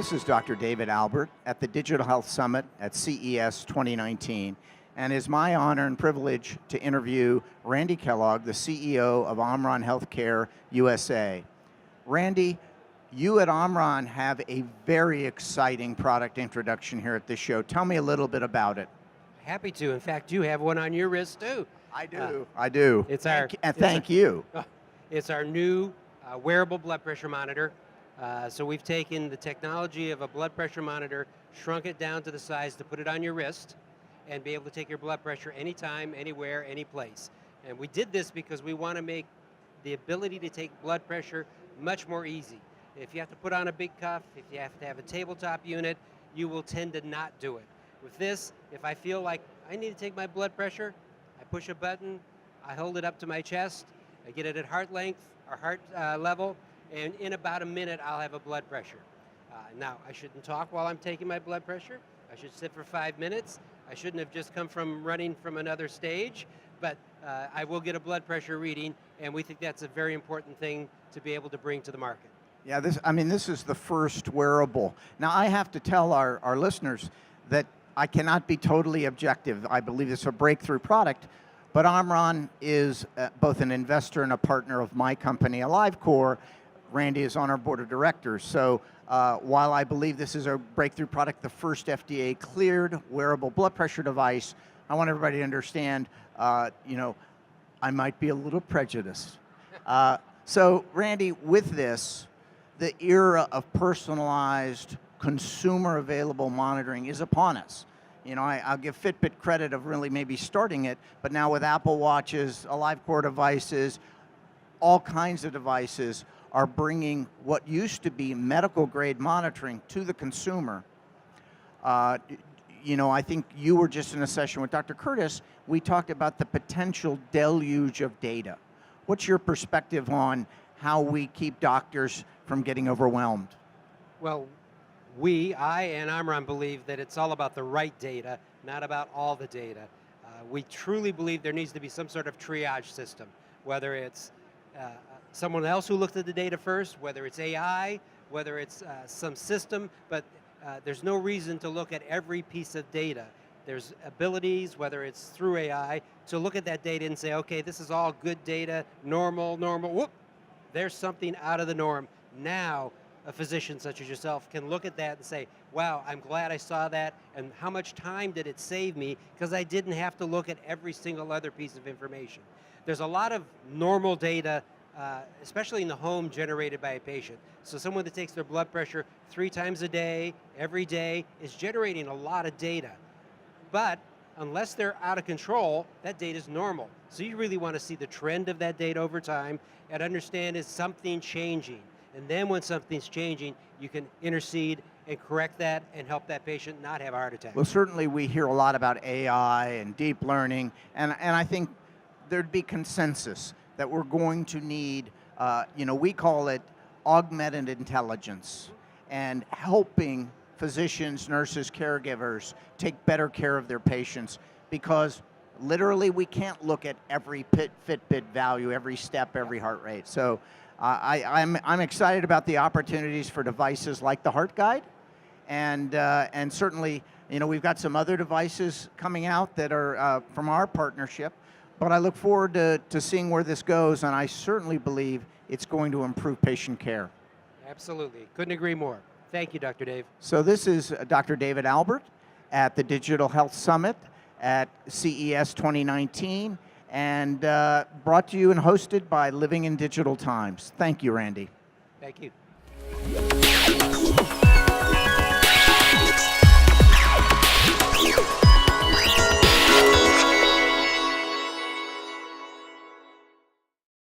This is Dr. David Albert at the Digital Health Summit at CES 2019, and it's my honor and privilege to interview Ranndy Kellogg, the CEO of OMRON Healthcare USA. Ranndy, you at OMRON have a very exciting product introduction here at this show. Tell me a little bit about it. Happy to. In fact, you have one on your wrist too. I do. I do. It's our thank you. It's our new wearable blood pressure monitor. So we've taken the technology of a blood pressure monitor, shrunk it down to the size to put it on your wrist, and be able to take your blood pressure anytime, anywhere, any place. And we did this because we want to make the ability to take blood pressure much more easy. If you have to put on a big cuff, if you have to have a tabletop unit, you will tend to not do it. With this, if I feel like I need to take my blood pressure, I push a button, I hold it up to my chest, I get it at heart length or heart level, and in about a minute, I'll have a blood pressure. Now, I shouldn't talk while I'm taking my blood pressure. I should sit for 5 minutes. I shouldn't have just come from running from another stage, but I will get a blood pressure reading, and we think that's a very important thing to be able to bring to the market. Yeah, this is the first wearable. Now, I have to tell our listeners that I cannot be totally objective. I believe it's a breakthrough product, but OMRON is both an investor and a partner of my company, AliveCor. Ranndy is on our board of directors. So while I believe this is a breakthrough product, the first FDA-cleared wearable blood pressure device, I want everybody to understand, I might be a little prejudiced. So Ranndy, with this, the era of personalized, consumer-available monitoring is upon us. I'll give Fitbit credit of really maybe starting it, but now with Apple Watches, AliveCor devices, all kinds of devices are bringing what used to be medical-grade monitoring to the consumer. I think you were just in a session with Dr. Curtis. We talked about the potential deluge of data. What's your perspective on how we keep doctors from getting overwhelmed? Well, I and OMRON believe that it's all about the right data, not about all the data. We truly believe there needs to be some sort of triage system, whether it's someone else who looked at the data first, whether it's AI, whether it's some system, but there's no reason to look at every piece of data. There's abilities, whether it's through AI, to look at that data and say, okay, this is all good data, normal, whoop, there's something out of the norm. Now, a physician such as yourself can look at that and say, wow, I'm glad I saw that, and how much time did it save me, because I didn't have to look at every single other piece of information. There's a lot of normal data, especially in the home, generated by a patient. So someone that takes their blood pressure 3 times a day, every day, is generating a lot of data. But unless they're out of control, that data is normal. So you really want to see the trend of that data over time and understand, is something changing? And then when something's changing, you can intercede and correct that and help that patient not have a heart attack. Well, certainly we hear a lot about AI and deep learning, and I think there'd be consensus that we're going to need, we call it augmented intelligence, and helping physicians, nurses, caregivers take better care of their patients, because literally we can't look at every Fitbit value, every step, every heart rate. So I'm excited about the opportunities for devices like the Heart Guide, and certainly, we've got some other devices coming out that are from our partnership, but I look forward to seeing where this goes, and I certainly believe it's going to improve patient care. Absolutely, couldn't agree more. Thank you, Dr. Dave. So this is Dr. David Albert at the Digital Health Summit at CES 2019, and brought to you and hosted by Living in Digital Times. Thank you, Ranndy. Thank you.